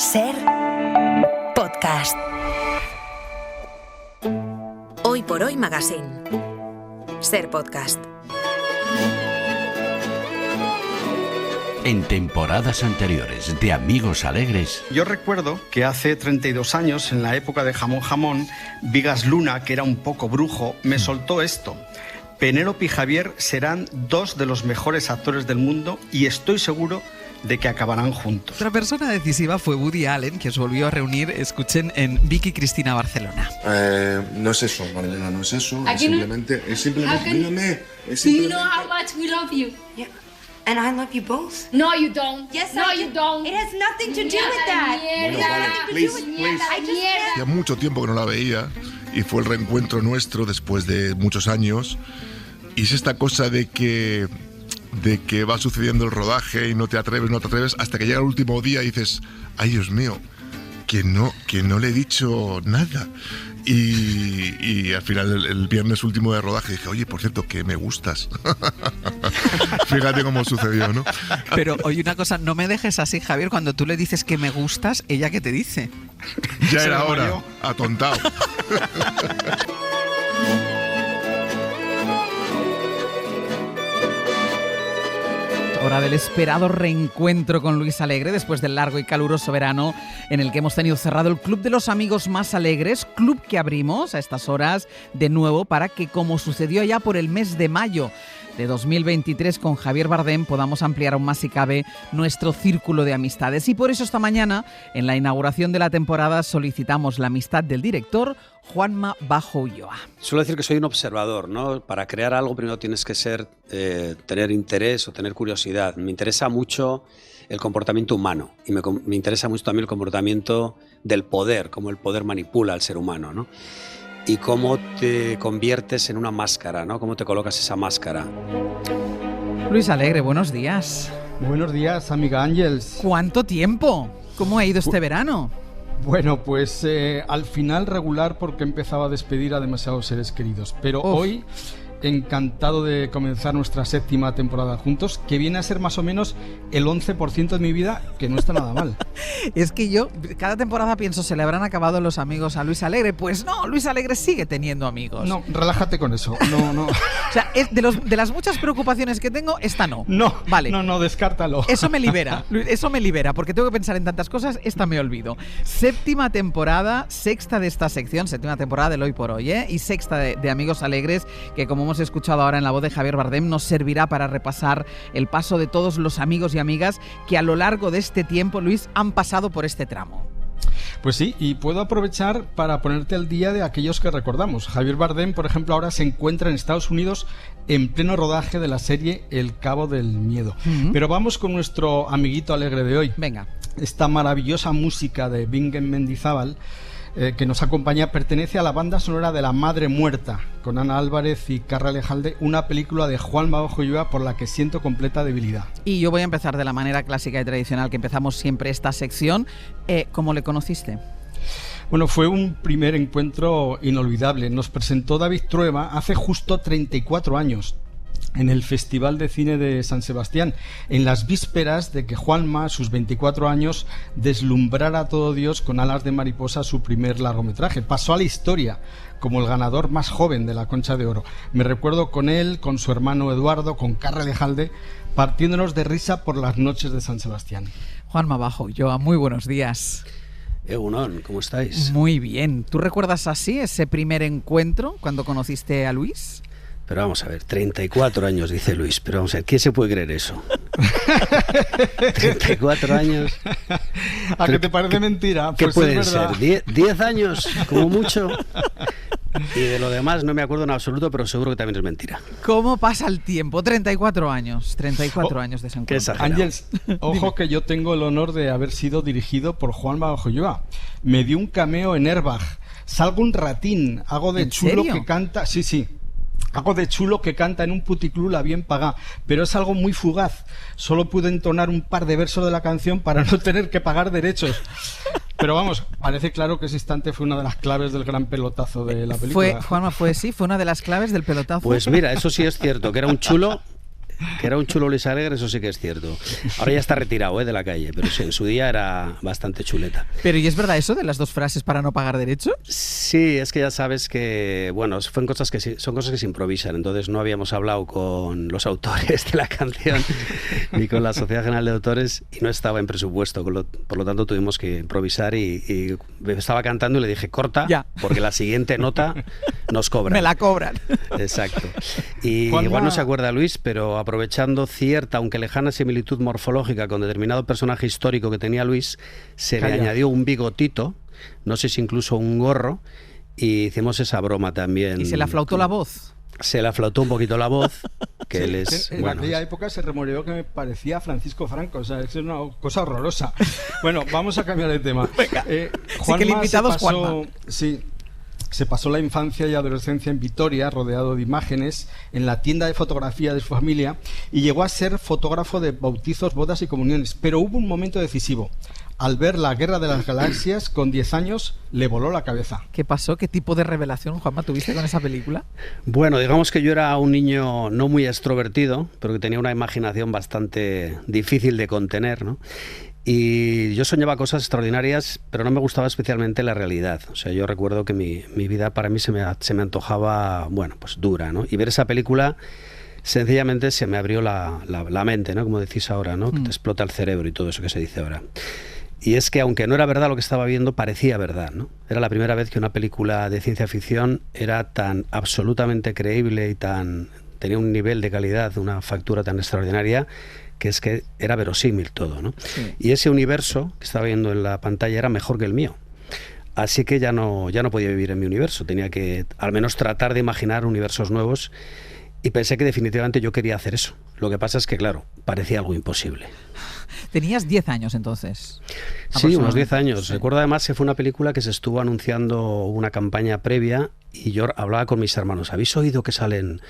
Ser podcast. Hoy por Hoy Magazine. Ser podcast. En temporadas anteriores de Amigos Alegres. Yo recuerdo que hace 32 años, en la época de Jamón Jamón, Vigas Luna, que era un poco brujo, me soltó esto. Penélope y Javier serán dos de los mejores actores del mundo y estoy seguro de que acabarán juntos. Otra persona decisiva fue Woody Allen, que os volvió a reunir, escuchen, en Vicky Cristina Barcelona. No es eso, Marilena, no es eso. Es simplemente, mírame. Do you know how much we love you? Yeah. And I love you both. No, you don't. Yes, no, I do. you don't. It has nothing to do with that. Bueno, vale, please. Mierda. Hacía mucho tiempo que no la veía y fue el reencuentro nuestro después de muchos años. Y es esta cosa de que va sucediendo el rodaje y no te atreves, hasta que llega el último día y dices, ay Dios mío, que no le he dicho nada. Y al final el viernes último de rodaje dije, oye, por cierto, que me gustas. Fíjate cómo sucedió, ¿no? Pero oye, una cosa, no me dejes así, Javier, cuando tú le dices que me gustas, ¿ella qué te dice? Ya era hora, atontado. Hora del esperado reencuentro con Luis Alegre después del largo y caluroso verano en el que hemos tenido cerrado el Club de los Amigos Más Alegres, club que abrimos a estas horas de nuevo para que, como sucedió ya por el mes de mayo de 2023 con Javier Bardem, podamos ampliar aún más si cabe nuestro círculo de amistades. Y por eso esta mañana, en la inauguración de la temporada, solicitamos la amistad del director Juanma Bajo Ulloa. Suelo decir que soy un observador, ¿no? Para crear algo primero tienes que tener interés o tener curiosidad. Me interesa mucho el comportamiento humano y me interesa mucho también el comportamiento del poder, cómo el poder manipula al ser humano, ¿no? Y cómo te conviertes en una máscara, ¿no? Cómo te colocas esa máscara. Luis Alegre, buenos días. Buenos días, amiga Ángels. ¿Cuánto tiempo? ¿Cómo ha ido este verano? Bueno, pues al final regular porque empezaba a despedir a demasiados seres queridos. Pero hoy, encantado de comenzar nuestra séptima temporada juntos, que viene a ser más o menos el 11% de mi vida, que no está nada mal. Es que yo cada temporada pienso, ¿se le habrán acabado los amigos a Luis Alegre? Pues no, Luis Alegre sigue teniendo amigos. No, relájate con eso. No. O sea, de las muchas preocupaciones que tengo, esta no. No, vale. No, descártalo. Eso me libera, porque tengo que pensar en tantas cosas, esta me olvido. Séptima temporada, sexta de esta sección, séptima temporada del Hoy por Hoy, y sexta de Amigos Alegres, que como hemos escuchado ahora en la voz de Javier Bardem, nos servirá para repasar el paso de todos los amigos y amigas que a lo largo de este tiempo, Luis, han pasado por este tramo. Pues sí, y puedo aprovechar para ponerte al día de aquellos que recordamos. Javier Bardem, por ejemplo, ahora se encuentra en Estados Unidos en pleno rodaje de la serie El Cabo del Miedo. Pero vamos con nuestro amiguito alegre de hoy. Venga. Esta maravillosa música de Bingen Mendizábal que nos acompaña pertenece a la banda sonora de La Madre Muerta, con Ana Álvarez y Carra Alejalde, una película de Juanma Bajo Ulloa por la que siento completa debilidad. Y yo voy a empezar de la manera clásica y tradicional que empezamos siempre esta sección. ¿Cómo le conociste? Bueno, fue un primer encuentro inolvidable. Nos presentó David Trueba hace justo 34 años. En el Festival de Cine de San Sebastián, en las vísperas de que Juanma, a sus 24 años, deslumbrara a todo Dios con Alas de Mariposa, su primer largometraje. Pasó a la historia como el ganador más joven de la Concha de Oro. Me recuerdo con él, con su hermano Eduardo, con Carra Alejalde, partiéndonos de risa por las noches de San Sebastián. Juanma Bajo Ulloa, muy buenos días. Egunon, ¿cómo estáis? Muy bien. ¿Tú recuerdas así ese primer encuentro cuando conociste a Luis? Pero vamos a ver, 34 años, dice Luis, pero vamos a ver, ¿quién se puede creer eso? 34 años. ¿A qué te parece mentira? ¿Qué pues pueden es verdad. ser? ¿10 años? Como mucho. Y de lo demás no me acuerdo en absoluto, pero seguro que también es mentira. ¿Cómo pasa el tiempo? 34 años. 34 años de ese encuentro. Ángels, ojo que yo tengo el honor de haber sido dirigido por Juanma Bajo Ulloa. Me dio un cameo en Airbag. Salgo un ratín, hago de chulo que canta... Sí. Hago de chulo que canta en un puticlub La Bien Pagá, pero es algo muy fugaz. Solo pude entonar un par de versos de la canción para no tener que pagar derechos. Pero vamos, parece claro que ese instante fue una de las claves del gran pelotazo de la película. Juanma, fue una de las claves del pelotazo. Pues mira, eso sí es cierto, que era un chulo Que era un chulo Luis Alegre, eso sí que es cierto. Ahora ya está retirado de la calle, pero sí, en su día era bastante chuleta. Pero ¿y es verdad eso de las 2 frases para no pagar derechos? Sí, es que ya sabes que, bueno, son cosas que se improvisan, entonces no habíamos hablado con los autores de la canción ni con la Sociedad General de Autores y no estaba en presupuesto, por lo tanto tuvimos que improvisar y estaba cantando y le dije, corta, ya, porque la siguiente nota nos cobran. Me la cobran. Exacto. Y igual no se acuerda Luis, pero aprovechando cierta, aunque lejana similitud morfológica con determinado personaje histórico que tenía Luis, le añadió un bigotito, no sé si incluso un gorro, y hicimos esa broma también. ¿Y se le aflautó la voz? Se le aflautó un poquito la voz, que sí, él es... En aquella época se rumoreó que me parecía Francisco Franco, o sea, es una cosa horrorosa. Bueno, vamos a cambiar de tema. Venga, sí que el invitado es Juanma. Sí, se pasó la infancia y adolescencia en Vitoria, rodeado de imágenes, en la tienda de fotografía de su familia, y llegó a ser fotógrafo de bautizos, bodas y comuniones. Pero hubo un momento decisivo. Al ver La Guerra de las Galaxias, con 10 años, le voló la cabeza. ¿Qué pasó? ¿Qué tipo de revelación, Juanma, tuviste con esa película? Bueno, digamos que yo era un niño no muy extrovertido, pero que tenía una imaginación bastante difícil de contener, ¿no? Y yo soñaba cosas extraordinarias, pero no me gustaba especialmente la realidad. O sea, yo recuerdo que mi vida para mí se me antojaba, bueno, pues dura, ¿no? Y ver esa película, sencillamente se me abrió la mente, ¿no? Como decís ahora, ¿no? Que te explota el cerebro y todo eso que se dice ahora. Y es que aunque no era verdad lo que estaba viendo, parecía verdad, ¿no? Era la primera vez que una película de ciencia ficción era tan absolutamente creíble y tenía un nivel de calidad, una factura tan extraordinaria, que es que era verosímil todo, ¿no? Sí. Y ese universo que estaba viendo en la pantalla era mejor que el mío. Así que ya no podía vivir en mi universo, tenía que al menos tratar de imaginar universos nuevos y pensé que definitivamente yo quería hacer eso. Lo que pasa es que, claro, parecía algo imposible. ¿Tenías 10 años entonces? Sí, unos 10 años. Sí. Recuerdo además que fue una película que se estuvo anunciando una campaña previa y yo hablaba con mis hermanos. ¿Habéis oído que salen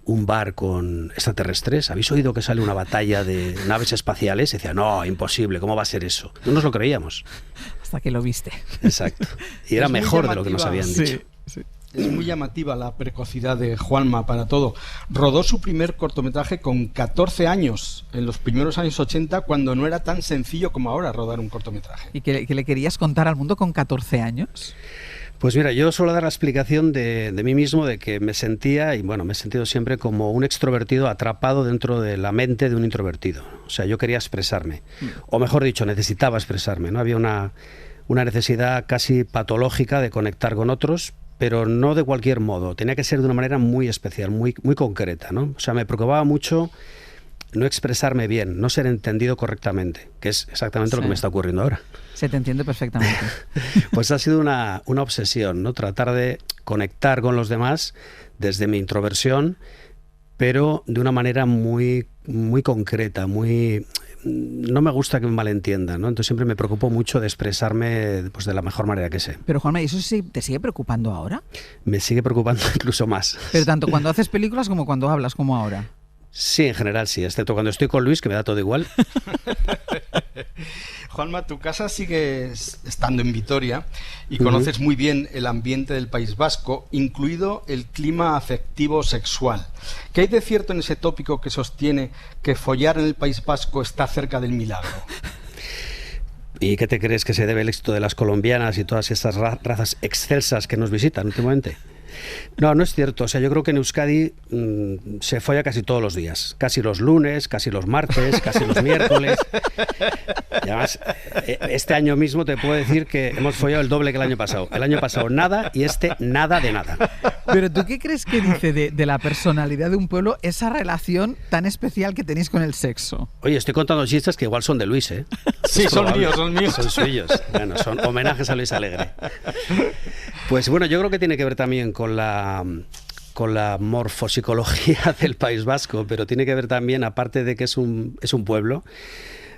un bar con extraterrestres? ¿Habéis oído que sale una batalla de naves espaciales? Y decía, no, imposible, ¿cómo va a ser eso? No nos lo creíamos. Hasta que lo viste. Exacto. Y era mejor de lo que nos habían dicho. Sí. Es muy llamativa la precocidad de Juanma para todo. Rodó su primer cortometraje con 14 años, en los primeros años 80, cuando no era tan sencillo como ahora rodar un cortometraje. ¿Y qué le querías contar al mundo con 14 años? Pues mira, yo suelo dar la explicación de mí mismo, de que me sentía, y bueno, me he sentido siempre como un extrovertido atrapado dentro de la mente de un introvertido. O sea, yo quería expresarme, o mejor dicho, necesitaba expresarme, ¿no? Había una necesidad casi patológica de conectar con otros, pero no de cualquier modo, tenía que ser de una manera muy especial, muy concreta, ¿no? O sea, me preocupaba mucho no expresarme bien, no ser entendido correctamente, que es exactamente lo que me está ocurriendo ahora. Se te entiende perfectamente. Pues ha sido una obsesión, ¿no? Tratar de conectar con los demás desde mi introversión, pero de una manera muy concreta, no me gusta que me malentiendan, ¿no? Entonces siempre me preocupo mucho de expresarme pues, de la mejor manera que sé. Pero Juanma, ¿y eso sí te sigue preocupando ahora? Me sigue preocupando incluso más. Pero tanto cuando haces películas como cuando hablas, como ahora. Sí, en general sí, excepto cuando estoy con Luis, que me da todo igual. Juanma, tu casa sigue estando en Vitoria y conoces muy bien el ambiente del País Vasco, incluido el clima afectivo sexual. ¿Qué hay de cierto en ese tópico que sostiene que follar en el País Vasco está cerca del milagro? ¿Y qué te crees que se debe el éxito de las colombianas y todas estas razas excelsas que nos visitan últimamente? No, no es cierto. O sea, yo creo que en Euskadi se folla casi todos los días. Casi los lunes, casi los martes, casi los miércoles. Y además, este año mismo te puedo decir que hemos follado el doble que el año pasado. El año pasado nada y este nada de nada. Pero ¿tú qué crees que dice de la personalidad de un pueblo esa relación tan especial que tenéis con el sexo? Oye, estoy contando chistes que igual son de Luis, ¿eh? Sí, son míos. Son suyos. Bueno, son homenajes a Luis Alegre. Pues bueno, yo creo que tiene que ver también con la morfopsicología del País Vasco, pero tiene que ver también, aparte de que es un pueblo,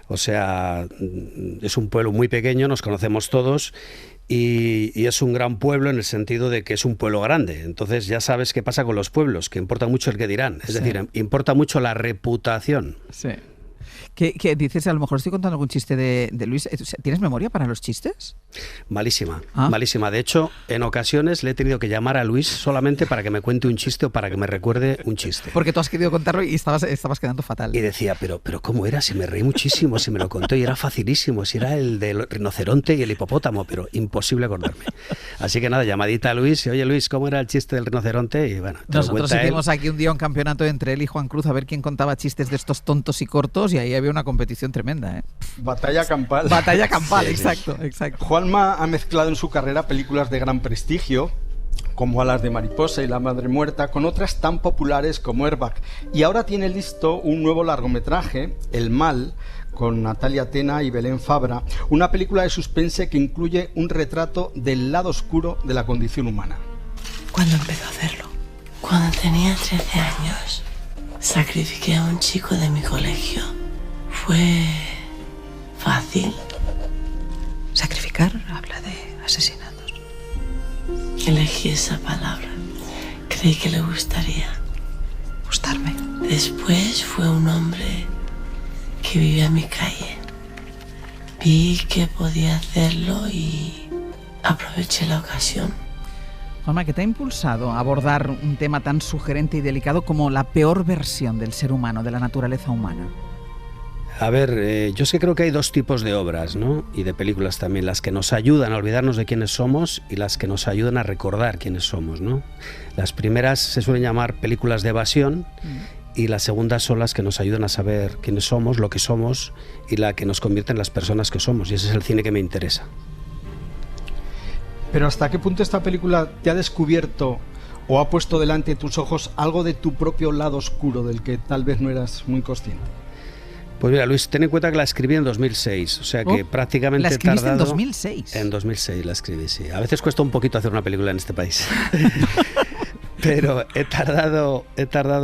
o sea, es un pueblo muy pequeño, nos conocemos todos, y es un gran pueblo en el sentido de que es un pueblo grande. Entonces ya sabes qué pasa con los pueblos, que importa mucho el que dirán, es decir, importa mucho la reputación. Sí. ¿Qué dices? A lo mejor estoy contando algún chiste de Luis. ¿Tienes memoria para los chistes? Malísima, malísima. De hecho, en ocasiones le he tenido que llamar a Luis solamente para que me cuente un chiste o para que me recuerde un chiste. Porque tú has querido contarlo y estabas quedando fatal. Y decía, pero ¿cómo era? Si me reí muchísimo, si me lo contó y era facilísimo, si era el del rinoceronte y el hipopótamo, pero imposible acordarme. Así que nada, llamadita a Luis y oye Luis, ¿cómo era el chiste del rinoceronte? Y bueno, nosotros hicimos aquí un día un campeonato entre él y Juan Cruz a ver quién contaba chistes de estos tontos y cortos y ahí había una competición tremenda, ¿eh? Batalla campal. Batalla campal, Sí, exacto. Juanma ha mezclado en su carrera películas de gran prestigio, como Alas de Mariposa y La Madre Muerta, con otras tan populares como Airbag. Y ahora tiene listo un nuevo largometraje, El Mal, con Natalia Tena y Belén Fabra, una película de suspense que incluye un retrato del lado oscuro de la condición humana. ¿Cuándo empezó a hacerlo? Cuando tenía 13 años. Sacrifiqué a un chico de mi colegio. ¿Fue fácil? Sacrificar habla de asesinatos. Elegí esa palabra. Creí que le gustaría. Gustarme. Después fue un hombre que vivía en mi calle. Vi que podía hacerlo y aproveché la ocasión. Juanma, ¿qué te ha impulsado a abordar un tema tan sugerente y delicado como la peor versión del ser humano, de la naturaleza humana? A ver, yo es que creo que hay dos tipos de obras, ¿no? Y de películas también, las que nos ayudan a olvidarnos de quiénes somos y las que nos ayudan a recordar quiénes somos, ¿no? Las primeras se suelen llamar películas de evasión y las segundas son las que nos ayudan a saber quiénes somos, lo que somos y la que nos convierte en las personas que somos, y ese es el cine que me interesa. Pero ¿hasta qué punto esta película te ha descubierto o ha puesto delante de tus ojos algo de tu propio lado oscuro del que tal vez no eras muy consciente? Pues mira, Luis, ten en cuenta que la escribí en 2006, o sea que prácticamente ¿La escribiste he tardado... en 2006? En 2006 la escribí, sí. A veces cuesta un poquito hacer una película en este país. Pero he tardado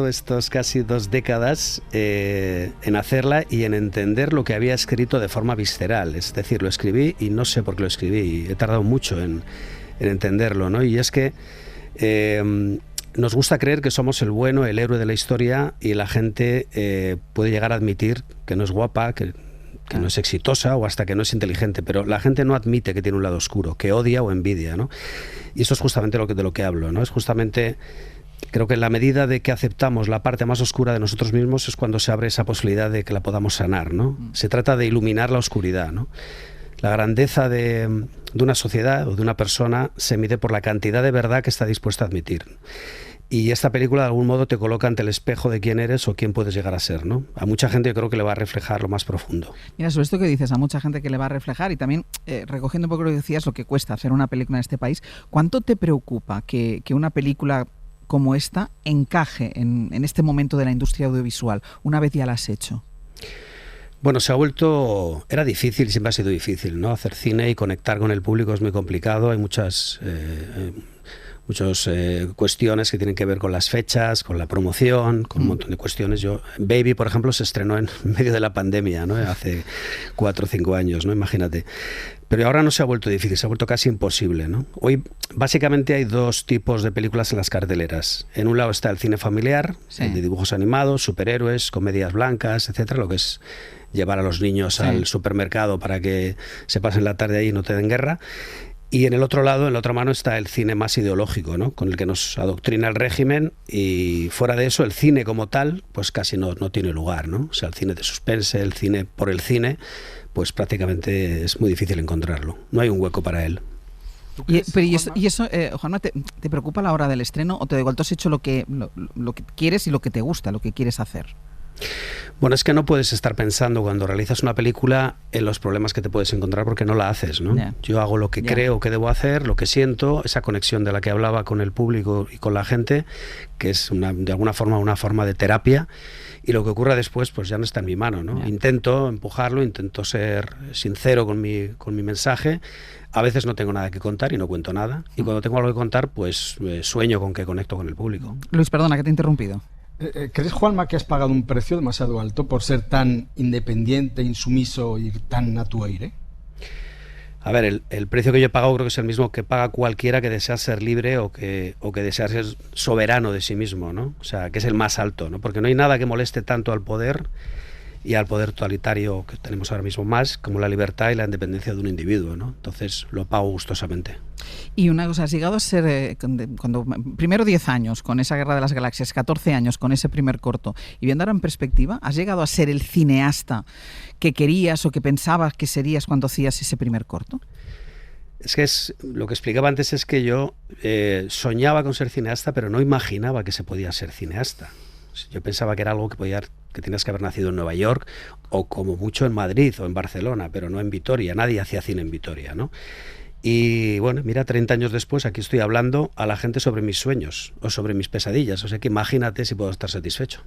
estos casi 2 décadas en hacerla y en entender lo que había escrito de forma visceral. Es decir, lo escribí y no sé por qué lo escribí. He tardado mucho en entenderlo, ¿no? Y es que nos gusta creer que somos el bueno, el héroe de la historia, y la gente puede llegar a admitir que no es guapa, que no es exitosa o hasta que no es inteligente, pero la gente no admite que tiene un lado oscuro, que odia o envidia, ¿no? Y eso es justamente de lo que hablo, ¿no? Es justamente, creo que en la medida de que aceptamos la parte más oscura de nosotros mismos es cuando se abre esa posibilidad de que la podamos sanar, ¿no? Se trata de iluminar la oscuridad, ¿no? La grandeza de una sociedad o de una persona se mide por la cantidad de verdad que está dispuesta a admitir. Y esta película de algún modo te coloca ante el espejo de quién eres o quién puedes llegar a ser, ¿no? A mucha gente yo creo que le va a reflejar lo más profundo. Mira, sobre esto que dices, a mucha gente que le va a reflejar, y también recogiendo un poco lo que decías, lo que cuesta hacer una película en este país, ¿cuánto te preocupa que una película como esta encaje en este momento de la industria audiovisual, una vez ya la has hecho? Bueno, era difícil, siempre ha sido difícil, ¿no? Hacer cine y conectar con el público es muy complicado, hay muchas cuestiones que tienen que ver con las fechas, con la promoción, con un montón de cuestiones. Baby, por ejemplo, se estrenó en medio de la pandemia, ¿no? Hace 4 o 5 años, ¿no? Imagínate. Pero ahora no se ha vuelto difícil, se ha vuelto casi imposible, ¿no? Hoy básicamente hay 2 tipos de películas en las carteleras. En un lado está el cine familiar, el de dibujos animados, superhéroes, comedias blancas, etcétera, lo que es llevar a los niños al supermercado para que se pasen la tarde ahí y no te den guerra. Y en el otro lado, en la otra mano, está el cine más ideológico, ¿no? Con el que nos adoctrina el régimen, y fuera de eso, el cine como tal, pues casi no tiene lugar, ¿no? O sea, el cine de suspense, el cine por el cine, pues prácticamente es muy difícil encontrarlo. No hay un hueco para él. ¿Y eso Juanma, te preocupa a la hora del estreno, o te da igual, tú has hecho lo que quieres y lo que te gusta, lo que quieres hacer? Bueno, es que no puedes estar pensando cuando realizas una película en los problemas que te puedes encontrar porque no la haces, ¿no? Yo hago lo que creo que debo hacer, lo que siento, esa conexión de la que hablaba con el público y con la gente, que es de alguna forma una forma de terapia, y lo que ocurra después pues ya no está en mi mano, ¿no? Intento empujarlo, intento ser sincero con mi mensaje. A veces no tengo nada que contar y no cuento nada, y cuando tengo algo que contar pues sueño con que conecto con el público. Luis, perdona que te he interrumpido. ¿Crees, Juanma, que has pagado un precio demasiado alto por ser tan independiente, insumiso y tan a tu aire? A ver, el precio que yo he pagado creo que es el mismo que paga cualquiera que desea ser libre o que desea ser soberano de sí mismo, ¿no? O sea, que es el más alto, ¿no? Porque no hay nada que moleste tanto al poder y al poder totalitario que tenemos ahora mismo más, como la libertad y la independencia de un individuo, ¿no? Entonces lo pago gustosamente. Y una cosa, has llegado a ser, cuando primero 10 años con esa Guerra de las Galaxias, 14 años con ese primer corto, y viendo ahora en perspectiva, ¿has llegado a ser el cineasta que querías o que pensabas que serías cuando hacías ese primer corto? Es que lo que explicaba antes es que yo soñaba con ser cineasta, pero no imaginaba que se podía ser cineasta. Yo pensaba que era algo que tenías que haber nacido en Nueva York o como mucho en Madrid o en Barcelona, pero no en Vitoria. Nadie hacía cine en Vitoria, ¿no? Y bueno, mira, 30 años después aquí estoy hablando a la gente sobre mis sueños o sobre mis pesadillas. O sea que imagínate si puedo estar satisfecho.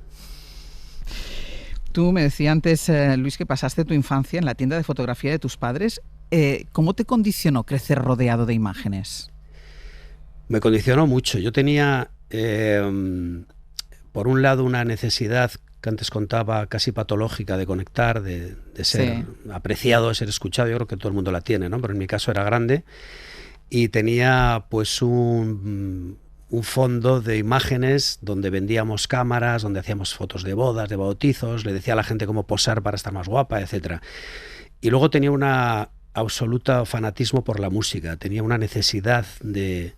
Tú me decías antes, Luis, que pasaste tu infancia en la tienda de fotografía de tus padres. ¿Cómo te condicionó crecer rodeado de imágenes? Me condicionó mucho. Yo tenía, por un lado, una necesidad que antes contaba casi patológica de conectar, de ser apreciado, de ser escuchado. Yo creo que todo el mundo la tiene, ¿no? Pero en mi caso era grande y tenía pues un fondo de imágenes donde vendíamos cámaras, donde hacíamos fotos de bodas, de bautizos, le decía a la gente cómo posar para estar más guapa, etc. Y luego tenía una absoluta fanatismo por la música, tenía una necesidad de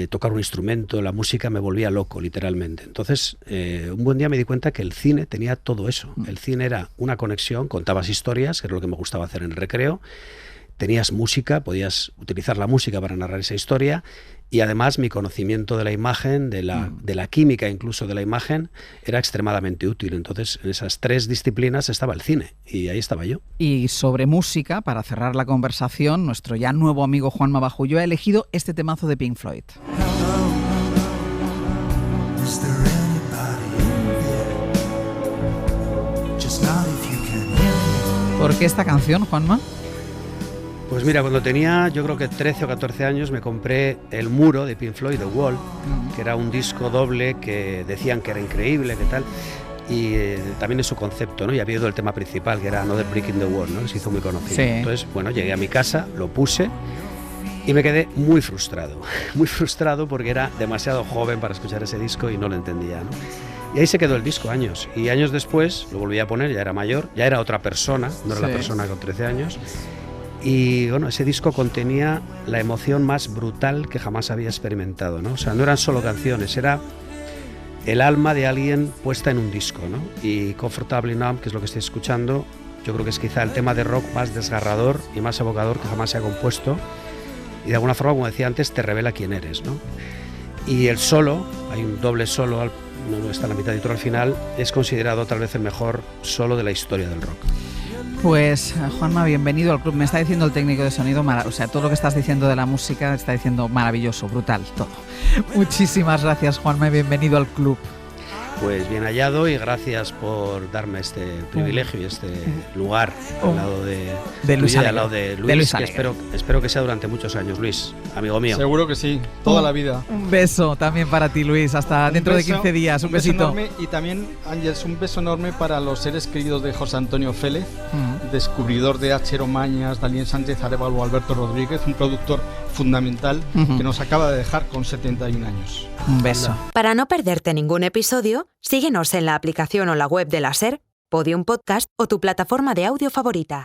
tocar un instrumento, la música me volvía loco, literalmente. Entonces, un buen día me di cuenta que el cine tenía todo eso. El cine era una conexión, contabas historias, que era lo que me gustaba hacer en el recreo, tenías música, podías utilizar la música para narrar esa historia, y además mi conocimiento de la imagen, de la química incluso de la imagen, era extremadamente útil. Entonces, en esas tres disciplinas estaba el cine, y ahí estaba yo. Y sobre música, para cerrar la conversación, nuestro ya nuevo amigo Juanma Bajullo ha elegido este temazo de Pink Floyd. ¿Por qué esta canción, Juanma? Pues mira, cuando tenía yo creo que 13 o 14 años me compré El Muro de Pink Floyd, The Wall, que era un disco doble que decían que era increíble, que tal, y también es su concepto, ¿no? Y había ido el tema principal, que era Another Brick in the Wall, ¿no? Que se hizo muy conocido. Sí. Entonces, bueno, llegué a mi casa, lo puse y me quedé muy frustrado porque era demasiado joven para escuchar ese disco y no lo entendía, ¿no? Y ahí se quedó el disco años, y años después lo volví a poner, ya era mayor, ya era otra persona, no era la persona con 13 años. Y bueno, ese disco contenía la emoción más brutal que jamás había experimentado, ¿no? O sea, no eran solo canciones, era el alma de alguien puesta en un disco, ¿no? Y Comfortably Numb, que es lo que estoy escuchando, yo creo que es quizá el tema de rock más desgarrador y más evocador que jamás se ha compuesto. Y de alguna forma, como decía antes, te revela quién eres, ¿no? Y el solo, hay un doble solo, no está en la mitad y otro al final, es considerado tal vez el mejor solo de la historia del rock. Pues Juanma, bienvenido al club. Me está diciendo el técnico de sonido, o sea, todo lo que estás diciendo de la música está diciendo maravilloso, brutal, todo. Muchísimas gracias, Juanma, y bienvenido al club. Pues bien hallado y gracias por darme este privilegio y este lugar al lado de Luis Alegre, al lado de Luis, que espero que sea durante muchos años, Luis, amigo mío. Seguro que sí, toda la vida. Un beso también para ti, Luis, hasta dentro de 15 días, un besito. Enorme, y también, Ángeles, un beso enorme para los seres queridos de José Antonio Félez, descubridor de Achero Mañas, Daniel Sánchez Arévalo o Alberto Rodríguez, un productor fundamental que nos acaba de dejar con 71 años. Un beso. Para no perderte ningún episodio, síguenos en la aplicación o la web de la SER, Podium Podcast o tu plataforma de audio favorita.